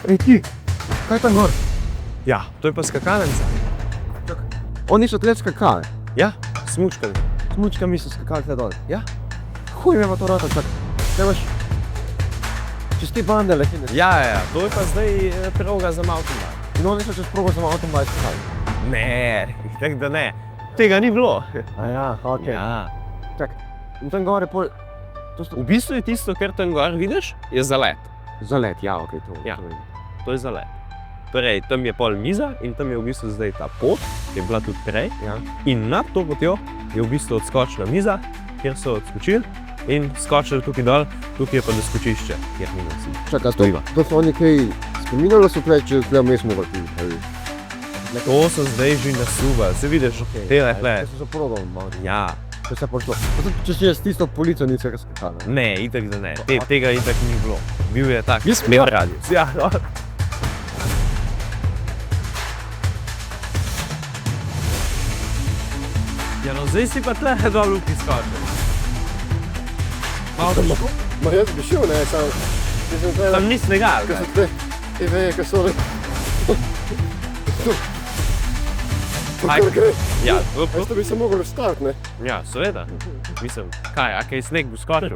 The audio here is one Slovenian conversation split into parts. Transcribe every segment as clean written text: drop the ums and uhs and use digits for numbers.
Ej ti, kaj tam gor? Ja, to je pa skakalnica. Oni so tle skakali. Ja, smučkami. Smučkami so skakali tle dol. Ja. Huj me pa to rata, čak. Te imaš čez te bande letine. Ja, to je pa zdaj proga za mountainbike. In oni so čez progo za mountainbike skakali. Ne, tako da ne. Tega ni bilo. A ja, okej. Ja. Čak, in tam gor je pol... To so V bistvu je tisto, kar tam gor vidiš, je zalet. zalet, ja, okej, to. Ja. to je. To je zalet. Torej, tam je pol miza in tam je v bistvu zdaj ta pot, ki je bila tudi prej. Ja. In nad to potjo je v bistvu odskočna miza, kjer so odskočili in skočili tukaj dol, tukaj je pa doskočišče, kjer mi nosi. Čak, a Stojiva. to so oni kaj spominjali, so tle, če tle vmes mogli piti. To so zdaj že nasuvali, se vidiš, tele tle. To so za progo malo. Ja, To se je pošlo. Če si jaz tisto polico ni vsega skakala. ne, itak da ne. Tega itak ni bilo. Bil je tak, smel radius. Ja, no. Ja, no zdaj si pa tle dol v skočil. Malo težko. Ma jaz bi šel, ne, sam... Tam ni snegal, Ko ne? so tle, te veje, ko so... Aj, Kako gre? ja, Veš, to bi se mogli vstati, ne? ja, seveda. Mislim, kaj, a kaj sneg bo skočil?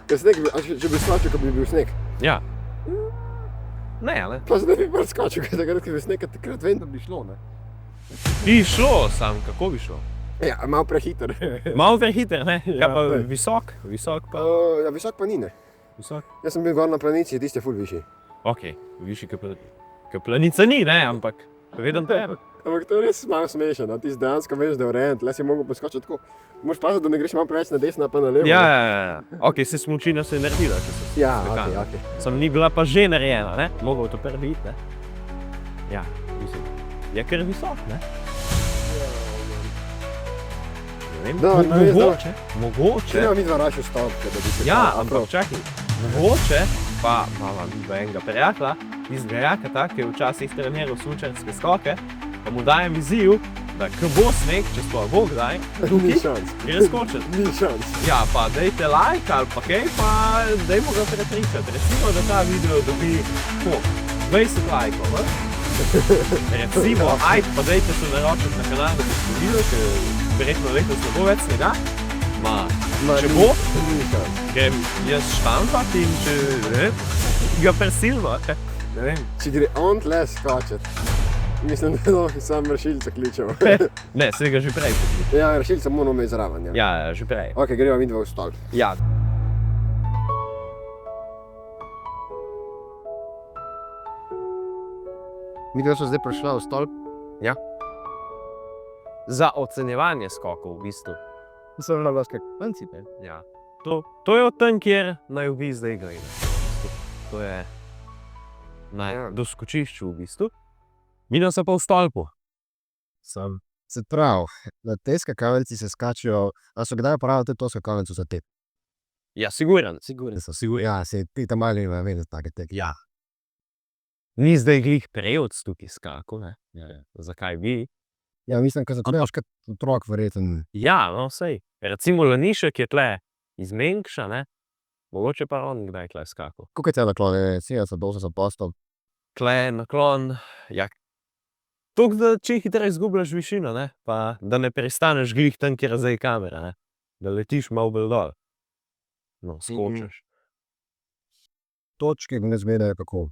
Ker sneg, a če bi skočil, ko bi bil sneg. Ja. Ne, ali? Pa zdaj bi bolj skočil, ker takrat, ko bi sneg, takrat vem, da bi šlo, ne? Bi šlo sam, kako bi šlo? Ja, malo prehiter. Malo prehiter, ne? Kaj pa Ja, visok? Visok pa? Ja, visok pa ni, ne? Visok? Jaz sem bil gor na planici, tiste ful višji. Okej, višji kot planica ni, ne, ampak vedem te. Ampak to je res malo smešno, no? Ti dejansko veš, da je urejen, tle si mogel poskočiti tako. Moraš paziti, da ne greš malo preveč na desno, pa na levo. Ja. Okej, se smučina se je naredila, če so Ja, skakali. okej. Sem ni bila pa že narejena, ne? Mogel to prvi iti, ne? Ja, mislim, je kar visok, ne? Ne vem, Da, ne vem, mogoče, Če mogoče. nema mi dva rašil stavke, da bi se... Ja, ampak čakaj, mogoče pa imamo vidva enega prijatelja, iz Gajakata, ki je včasih treniral smučarske skoke, pa mu dajem izziv, da ko bo sneg, če sploh bo kdaj, Ni šans. gre skočiti. Ni šans. Ja, pa dajte like ali pa kaj, pa dajmo ga prepričati. Recimo, da ta video dobi 20 lajkov, ne? Recimo, ajde, pa dajte se naročiti na kanal, da boste videli, ker verjetno letos ne bo več snega. Če bo, Ni šans. grem jaz štampat in če ne, ga presilimo. Ne vem. Če gre on tle skočiti, mislim, da lahko sam rešilca kličemo. Ne, se ga že prej pokličem. Ja, rešilca moramo imeti zraven, ja. Ja, že prej. Ok, greva midva v stolp. Ja. Midva so zdaj prišla v stolp. Za ocenjevanje skokov v bistvu. So na vas kak principe. Ja. To je od tam, kjer naj vi zdaj gledate. To je na Ja. doskočišču v bistvu. Midva se pa v stolpu. Sam. Se pravi, na tej skakalnici se skačijo, a so kdaj uporabljali tudi to skakalnico za tep? Ja, siguren. So sigurno, ja, se ti tam mali ima vedeti take teke. Ja. Ni zdaj glih prejod tukaj skakal, ne? Zakaj bi? Ja, mislim, ko začneš kot otrok verjeten. Ja, no, sej. Recimo Lanišek je tle iz Menkša, ne? Mogoče pa on kdaj tle skakal. Koliko je te naklon, 70-80 postov? Tle naklon, ja, toliko, da če hitreje izgubljaš višino, ne? Pa da ne pristaneš glih tam, kjer je zdaj kamera, ne? Da letiš malo bolj dol. No, skočiš. Točke ne zmedajo kako.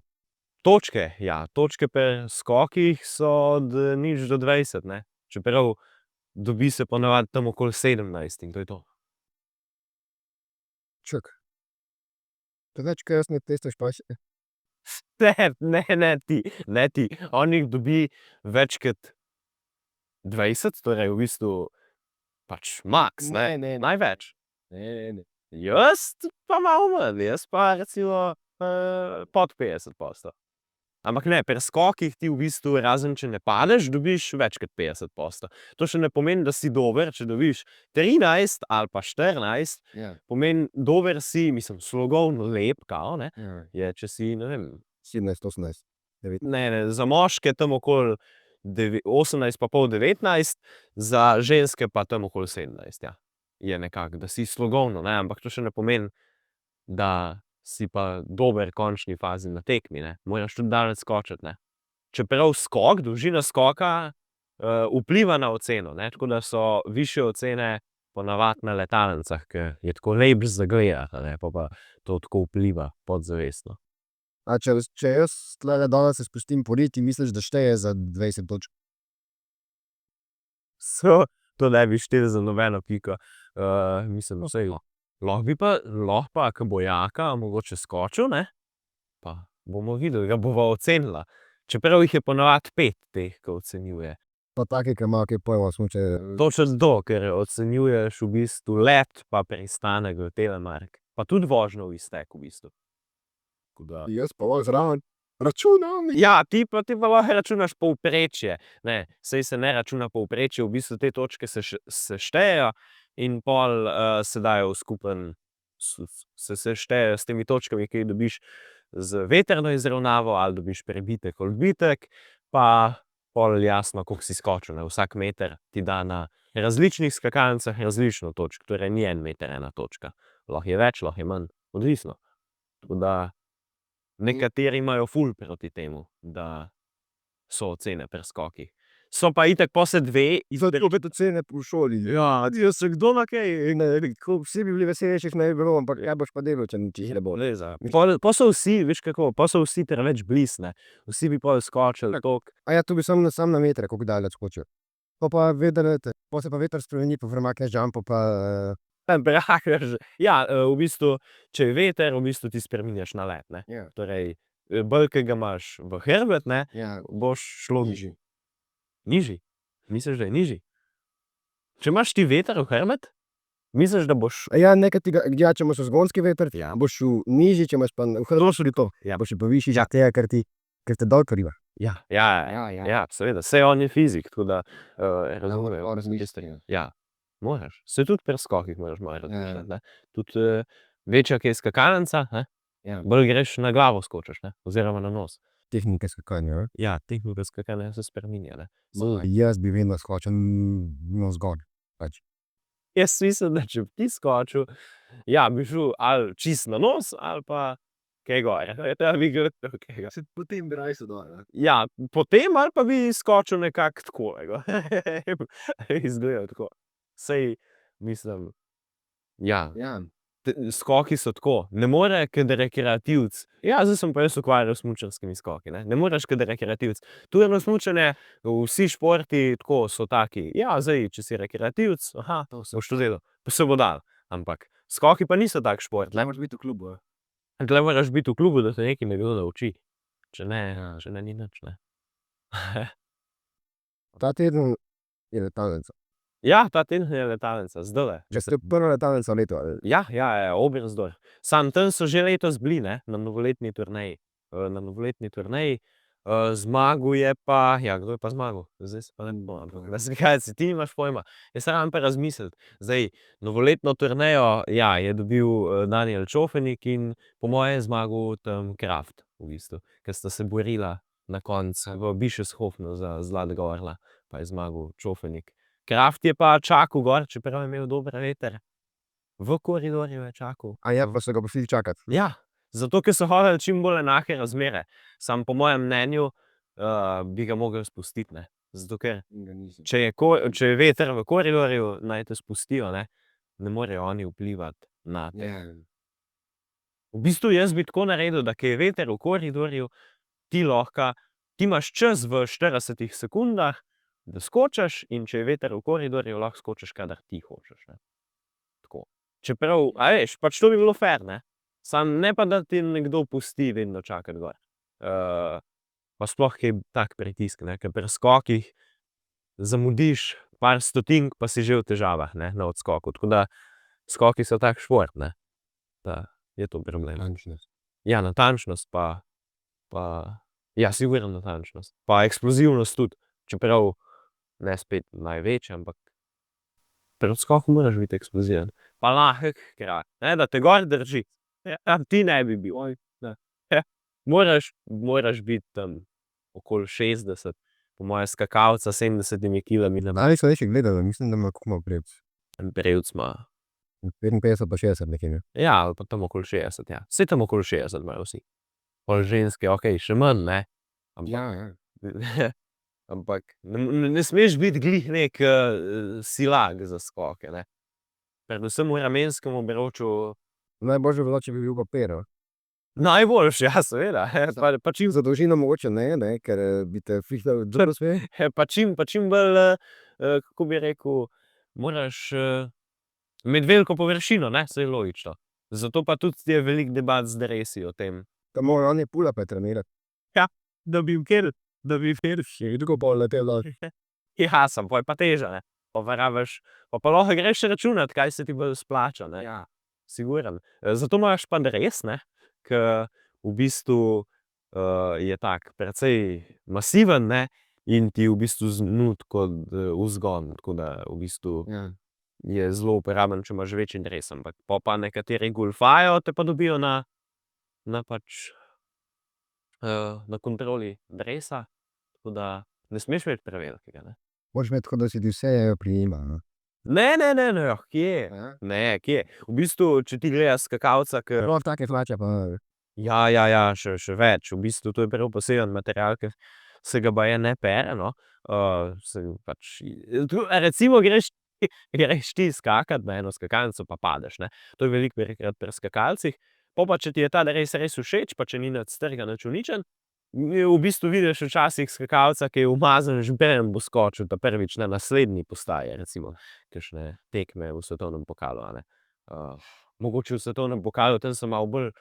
Točke, ja, točke pri skokih so od 0 do 20, ne? Čeprav dobi se ponavadi tam okoli 17 in to je to. Čak. To več, kaj jaz ne testaš pa še. Ne ti. On jih dobi več kot 20, torej v bistvu pač max, ne? Največ. Ne. Jaz pa malo manj, jaz pa recimo pod 50%. Ampak ne, pri skokih ti v bistvu, razen če ne padeš, dobiš več kot 50%. To še ne pomeni, da si dober, če dobiš 13 ali pa 14, Ja. pomeni dober si, mislim, slogovno lep, kao, ne? Ja. Je, če si, ne vem, 17, 18. ne, za moške tam okoli 18 pa pol 19, za ženske pa tam okoli 17, ja. Je nekako, da si slogovno, ne, ampak to še ne pomeni, da si pa dober končni fazi na tekmi, ne. Moraš tudi daleč skočiti, ne. Čeprav skok, dolžina skoka, vpliva na oceno, ne, tako da so višje ocene ponavadi na letalnicah, ker je tako lepše za gledati, a ne, pol pa to tako vpliva podzavestno. A če jaz tulele dol se spustim po riti, misliš, da šteje za 20 točk? To ne bi štelo za nobeno piko. Mislim, saj lahko pa, ke bo Jaka mogoče skočil, ne, pa bomo videli, ga bova ocenila. Čeprav jih je ponavadi 5 teh, ke ocenjuje. Pa taki, ke imajo kaj pojma o smučanju. Točno to, ker ocenjuješ v bistvu let pa pristanek v Telemark. Pa tudi vožnjo v iztek v bistvu. Tako da. Jaz pa lahko zraven računam. Ja, ti pa lahko računaš povprečje, ne. Saj se ne računa povprečje, v bistvu te točke se štejejo in pol se dajo v skupen, se štejejo s temi točkami, ki jih dobiš z vetrno izravnavo ali dobiš prebitek, odbitek, pa pol jasno, koliko si skočil, ne. Vsak meter ti da na različnih skakalnicah različno točk, torej ni 1 meter 1 točka. Lahko je več, lahko je manj, odvisno. Tako da nekateri imajo ful proti temu, da so ocene pri skokih. So pa itak pol se dve. Zato opet ocene v šoli. Ja, se kdo na kaj. Vsi bi bili veseli, če jih ne bi bilo, ampak ja boš pa delal, če jih ne bo. Pol so vsi, veš kako, pol so vsi preveč blizu, ne. Vsi bi pol skočili toliko. Tu bi samo na metre, koliko daleč skočil. Pa se pa veter spremeni, pa premakneš jumpo pa. Ja, v bistvu, če je veter, v bistvu ti spreminjaš nalet, ne. Ja. Torej, bolj, ke ga imaš v hrbet, ne, Ja. boš šlo Nižji. Nižji? Misliš, da je nižji? Če imaš ti veter v hrbet, misliš, da boš. Ja, nekaj tega, če imaš vzgonski veter, Ja. boš šel nižji, če imaš pa v hrbtu to. Ja. Boš pa višji, tega, ker te dol kriva. Ja, seveda, saj on je fizik, tako da razumejo. Ja, moraš. Saj tudi pri skokih moraš malo razmišljati, ne. Tudi večja, ke je skakalnica, ne, bolj greš na glavo skočiš, ne, oziroma na nos. Tehnike skakanja, ne. Ja, tehnika skakanja se spreminja, ne. Jaz bi vedno skočil navzgor, pač. Jaz mislim, da če bi ti skočil, ja, bi šel ali čisto na nos ali pa kaj gor. Potem bi raje dol, ne. Ja, potem ali pa bi skočil nekako takole gor. Izgleda tako. Saj, mislim, ja. Ja. Skoki so tako, ne more kot rekreativec. Ja, zdaj sem pa jaz ukvarjal s smučarskimi skoki, ne. Ne moreš kot rekreativec. Turno smučanje, vsi športi tako so taki, ja, zdaj, če si rekreativec, boš to delal, pa se bo dalo. Ampak skoki pa niso tak šport. Tule moraš biti v klubu, Tule moraš biti v klubu, da te nekaj nekdo nauči. Če ne, ni nič, ne. Ta teden je letalnica. Ja, ta teden je letalnica, zdajle. Če ste prva letalnica v letu, ali? Ja, Oberstdorf. Samo tam so že letos bili, ne, na novoletni turneji. Zmagal je pa, kdo je pa zmagal? Zdaj se pa ne spomnim. Zakaj si ti nimaš pojma? Jaz moram pa razmisliti. Zdaj, novoletno turnejo, je dobil Danijel Čofenik in po moje je zmagal tam Kraft, v bistvu. Ke sta se borila na koncu v Bischofshofenu za zlatega orla, pa je zmagal Čofenik. Kraft je pa čakal gor, čeprav je imel dober veter. V koridorju je čakal. Pa so ga pustili čakati. Ja, zato ker so hoteli čim bolj enake razmere. Samo po mojem mnenju bi ga mogli spustiti, ne. Zato ker če je veter v koridorju, naj te spustijo, ne. Ne morejo oni vplivati nate. V bistvu jaz bi tako naredil, da ke je veter v koridorju, ti imaš čas v 40 sekundah, da skočiš, in če je veter v koridorju, lahko skočiš, kadar ti hočeš, ne. Tako. Čeprav, a veš, pač to bi bilo fer, ne. Samo ne pa, da ti nekdo pusti vedno čakati gor. Pa sploh kaj tak pritisk, ne, ker pri skokih zamudiš par stotink, pa si že v težavah, ne, na odskoku. Tako da skoki so tak šport, ne. Da je to problem. Natančnost. Ja, natančnost pa sigurno natančnost. Pa eksplozivnost tudi. Čeprav ne spet največja, ampak pri odskoku moraš biti eksploziven. Pa lahek hkrati, ne, da te gor drži. Ti ne bi bil. Moraš biti tam okoli 60, po moje skakalca 70 kilami. Ali so še gledali, mislim, da ima kako ima Prevc. Prevc ima 55 pa 60 nekje, ne. Ja, ali pa tam okoli 60, ja. Saj tam okoli 60 imajo vsi. Pol ženske, okej, še manj, ne. Ampak ampak ne smeš biti glih neki silak za skoke, ne. Predvsem v ramenskem obroču Najboljše bi bilo, če bi bil pa pero. najboljše, ja, seveda. Pa čim Za dolžino mogoče ne, ker bi te fihtalo dobro sve. pa čim bolj, kako bi rekel, moraš imeti veliko površino, ne, saj logično. Zato pa tudi je veliko debat z dresi o tem. Tam morajo oni pula pretrenirati. Da bi Je tako pol letel dol. Ja, samo pol je pa teža, ne. Pa rabiš, pa lahko greš računat, kaj se ti bolj splača, ne. Ja. Sigurno. Zato imaš pa dres, ne, ke v bistvu je tak precej masiven, ne, in ti v bistvu nudi kot vzgon, tako da v bistvu Ja. je zelo uporaben, če imaš večji dres, ampak pol pa nekateri golfajo, te pa dobijo na pač na kontroli dresa, tako da ne smeš imeti prevelikega, ne. Moraš imeti tako, da se ti vse prijema, ne. Ne, kje? Ja. Ne, kje? V bistvu, če ti gledaš skakalca, ke Prav take hlače pa ja, še več. V bistvu to je prav poseben material, ke se ga baje ne pere, no. Se pač recimo greš ti skakat na eno skakalnico, pa padeš, ne. To je velikokrat pri skakalcih. Pol pa, če ti je ta dres res všeč, pa če ni nič strgan, nič uničen, v bistvu vidiš včasih skakalca, ki je umazan žbelj, bo skočil ta prvič na naslednji postaji, recimo kakšne tekme v svetovnem pokalu, a ne. Mogoče v svetovnem pokalu, tam so malo bolj,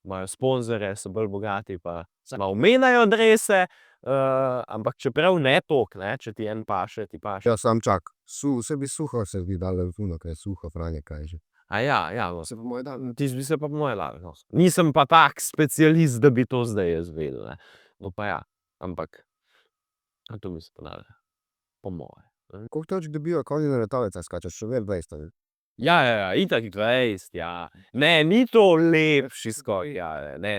imajo sponzorje, so bolj bogati, pa malo menjajo drese, ampak čeprav ne toliko, ne, če ti en paše, ti paše. Ja, samo čak. Saj bi suho se bi dalo fino, ke je suho Franje, kaj je že. Ja, Se po moje da. tisto bi se pa po moje dalo, no. Nisem pa tak specialist, da bi to zdaj jaz vedel, ne. No, pa ja, ampak to bi se pa dalo, po moje. Koliko točk dobijo, ko oni na letalice skačeš? Še več 20, ne? Ja, itak 20, ja. Ne, ni to lepši skok, ja, ne,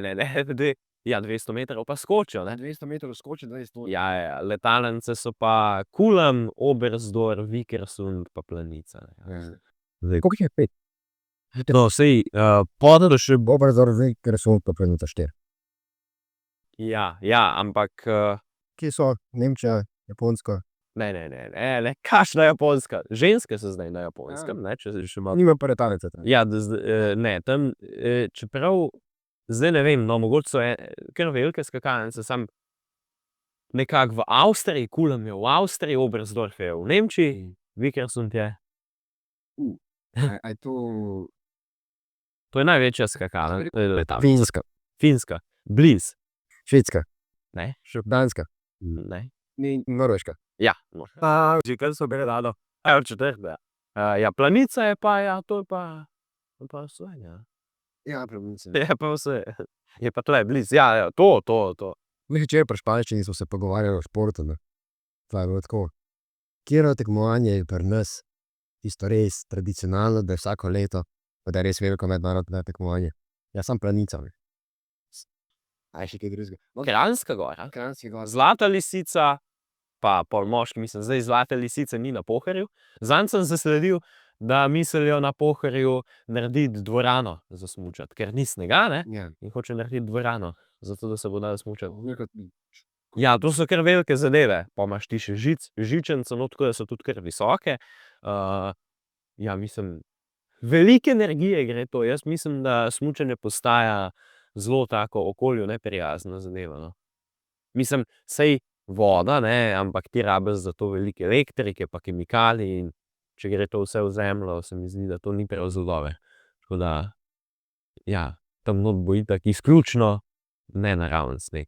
ja, 200 metrov pa skočijo, ne. 200 metrov skoči, 20 točk. Ja, letalnice so pa Kulim, Oberstdorf, Vikersund pa Planica, ne. Zdaj, Koliko jih je 5? no, saj, pol še Oberstdorf, Vikersund pa Planica 4. ja, ampak Kje so? Nemčija, Japonska? ne, kakšna Japonska? Ženske so zdaj na Japonskem, ne, če še malo. Nima pa letalice tam. Ja, ne, tam, čeprav zdaj ne vem, no, mogoče so kar velike skakalnice, samo nekako v Avstriji, Kulim je v Avstriji, Oberstdorf je v Nemčiji, Vikersund je. A je to To je največja skakalnica. Finska, Finska. Blizu. Švedska, Ne. Danska, Ne. Norveška? Ja, no. Že kar so bile dano. Četrta. Ja, Planica je pa, ja, to je pa Slovenija. Ja, Planica. Je pa vse. Je pa tule blizu, ja, to. Mi včeraj pri španščini smo se pogovarjali o športu, ne. To je bilo tako. Katero tekmovanje je pri nas tisto res tradicionalno, da je vsako leto, pa da je res veliko mednarodno tekmovanje? Ja, samo Planica, ne. A je še kaj drugega? Kranjska Gora. Kranjski gor. Zlata lisica, pa pol moški, mislim, zdaj Zlate lisice ni na Pohorju. Zadnjič sem zasledil, da mislijo na Pohorju narediti dvorano za smučati, ker ni snega, ne, Ja. in hoče narediti dvorano, zato da se bo dalo smučati. Nekaj Ja, to so kar velike zadeve. Pol imaš ti še žičnice not, tako da so tudi kar visoke. Ja, mislim, veliko energije gre to. Jaz mislim, da smučanje postaja zelo tako okolju neprijazna zadeva, no. Mislim, saj voda, ne, ampak ti rabiš za to veliko elektrike pa kemikalij, in če gre to vse v zemljo, se mi zdi, da to ni prav zelo dobro. Tako da, ja, tam not bo itak izključno nenaraven sneg,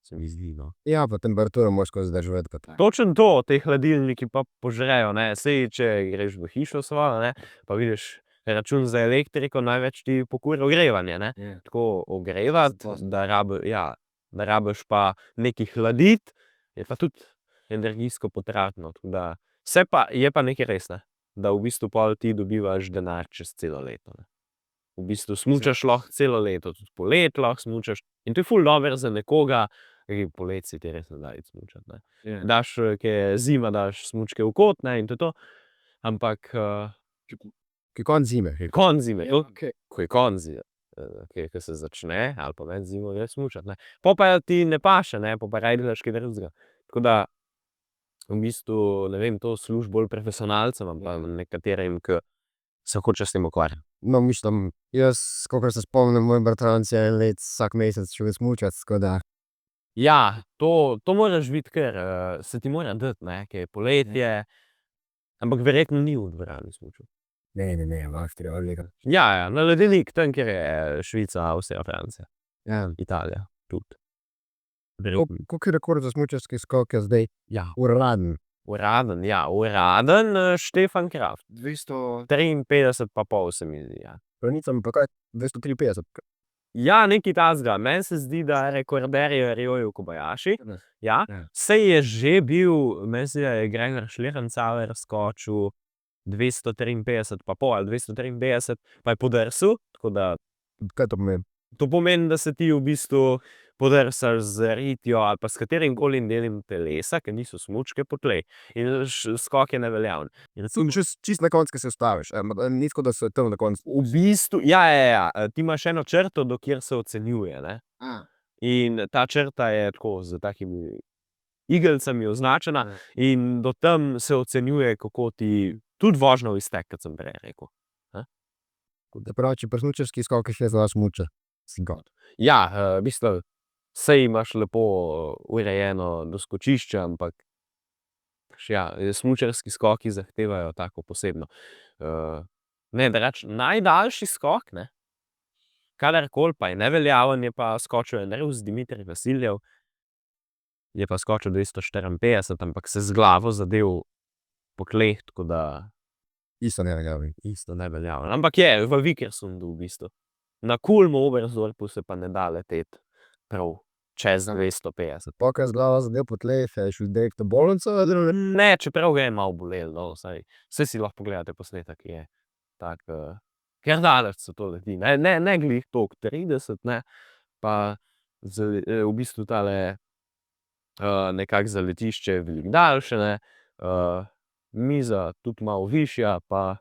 se mi zdi, no. Ja, pa temperaturo moraš skozi vzdrževati pa tako. Točno to, te hladilniki pa požrejo, ne, saj če greš v hišo svojo, ne, pa vidiš račun za elektriko, največ ti pokuri ogrevanje, ne. Ja. Tako ogrevati, da rabiš pa nekaj hladiti, je pa tudi energijsko potratno, tako da je pa nekaj res, ne, da v bistvu pol ti dobivaš denar čez celo leto, ne. V bistvu smučaš lahko celo leto, tudi poleti lahko smučaš, in to je ful dobro za nekoga, poleti se ti res ne da iti smučat, ne. Ja. Daš, ke je zima, daš smučke v kot, ne, in to je to, ampak Ki konec zime. Konec zime, Okej. ko je konec zime, ke se začne, ali pa med zimo greš smučat, ne. Po pa ti ne paše, ne, po pa raje delaš kaj drugega. Tako da v bistvu, ne vem, to služi bolj profesionalcem, ali pa nekaterim, ke se hočejo s tem ukvarjati. No, mislim, jaz, kakor se spomnim, moj bratranec je en let vsak mesec šel smučat, tako da. Ja, to moraš biti kar, se ti mora dati, ne, ke je poletje, ampak verjetno ni v dvorani smučal. Ne, v Avstriji ali nekam. Ja, na ledenik, tam, kjer je Švica, Avstrija, Francija, Ja. Italija tudi. Koliko je rekord za smučarski skok je zdaj? Ja, Uraden. uraden, Štefan Kraft. 53 pa pol, se mi zdi, ja. Planica pa kaj? 253. Ja, nekaj takega. Meni se zdi, da rekorder je Ryoji Kobayashi. Ja, Ja. saj je že bil, meni se zdi, da je Gregor Schlierenzauer skočil 253 pa pol ali 253, pa je podrsal, tako da Kaj to pomeni? to pomeni, da se ti v bistvu podrsaš z ritjo ali pa s katerimkoli delom telesa, ke niso smučke, po tleh. In skok je neveljaven. Čisto na koncu, ke se ustaviš, ni tako, da se tam na koncu. V bistvu, ja, ti imaš eno črto, do kjer se ocenjuje, ne. In ta črta je tako s takimi iglicami označena in do tam se ocenjuje, kako ti tudi vožnja v iztek, kot sem prej rekel. Se pravi, če pri smučarskih skokih je za smuča. Si god. Ja, v bistvu, saj imaš lepo urejeno doskočišče, ampak ja, smučarski skoki zahtevajo tako posebno. Ne, drugače, najdaljši skok, ne, kadarkoli pa je neveljaven, je pa skočil en Rus, Dimitrij Vasiljev, je pa skočil 254, ampak se z glavo zadel po tleh, tako da Isto neveljaven. isto neveljaven. Ampak je, v Vikersundu v bistvu. Na Kulmu, Oberstdorfu se pa ne da leteti prav čez 250. Pa ko je z glavo zadel po tleh, je šel direkt v bolnico, ali ne? Ne, čeprav ga je malo bolelo, no, saj si lahko pogledate posnetek, je tak, kar daleč se to leti, ne glih toliko 30, ne, pa v bistvu tale, nekako zaletišče je veliko daljše, ne, miza tudi malo višja, pa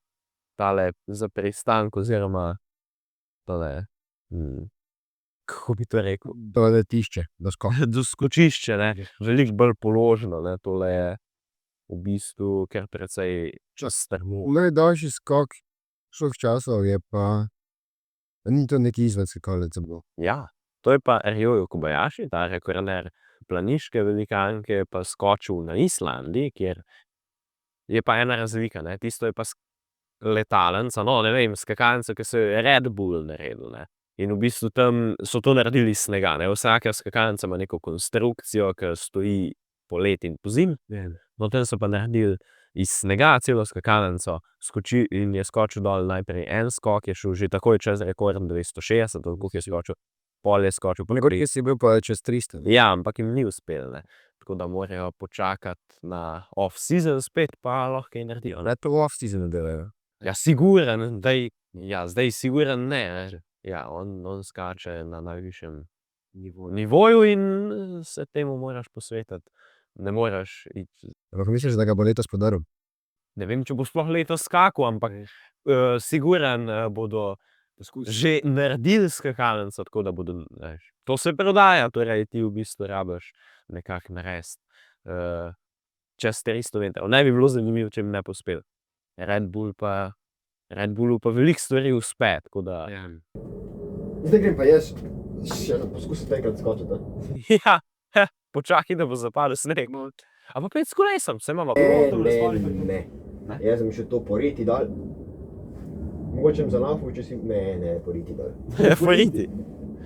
tale za pristank oziroma tale, kako bi to rekel, To je letišče, doskočišče, ne, veliko bolj položno, ne, tole je v bistvu kar precej strmo. Najdaljši skok vseh časov je pa, ni to neki izven skakalnice bilo. Ja, to je pa Ryoji Kobayashi, ta rekorder planiške velikanke, pa skočil na Islandiji, kjer je pa ena razlika, ne, tisto je pa letalnica, no, ne vem, skakalnica, ke so jo Red Bull naredil, ne. In v bistvu tam so to naredili iz snega, ne, vsaka skakalnica ima neko konstrukcijo, ke stoji poleti in pozimi. No, tam so pa naredili iz snega celo skakalnico, in je skočil dol najprej en skok, je šel že takoj čez rekord 260, ali koliko je skočil, pol je skočil Kje si bil pa čez 300. Ja, ampak jim ni uspelo, ne. Tako da morajo počakati na off-season spet, pa lahko kaj naredijo, ne. Ne, to off-season delajo. Ja, sigurno, zdaj sigurno ne, ne. Ja, on skače na najvišjem nivoju in se temu moraš posvetiti. Ne moreš iti. Ampak misliš, da ga bo letos podaril? Ne vem, če bo sploh letos skakal, ampak sigurno bodo že naredili skakalnico, tako da bodo, veš, to se prodaja, torej ti v bistvu rabiš nekako narediti čez 300 metrov. Ne bi bilo zanimivo, če bi ne bi uspelo. Red Bullu pa veliko stvari uspe, tako da. Zdaj grem pa jaz še poskusiti enkrat skočiti. Ja, počakaj, da bo zapadel sneg. A pa pojdi s kolesom, saj imava Ne. Jaz sem še to poriti dol. Mogoče bom zalafal, če si. Ne, poriti dol. Poriti.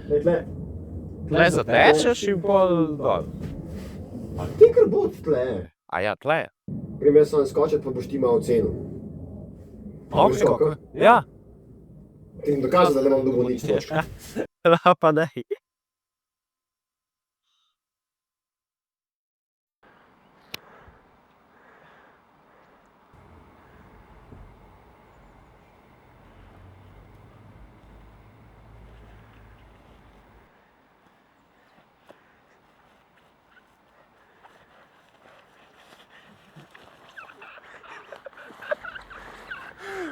Tle. Tle zatečeš in pol dol. Ti kar bod tle. A ja, tle. Grem jaz sam skočiti, pa boš ti malo ocenil. Ok, ja. Ti bom dokazal, da ne bom dobil nič točk. Pa daj.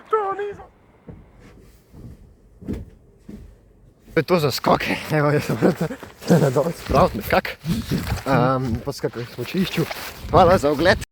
To nisem. To je to za skoke, evo, jaz sem morate dol spraviti nekako po skakovih smučišču. Hvala za ogled.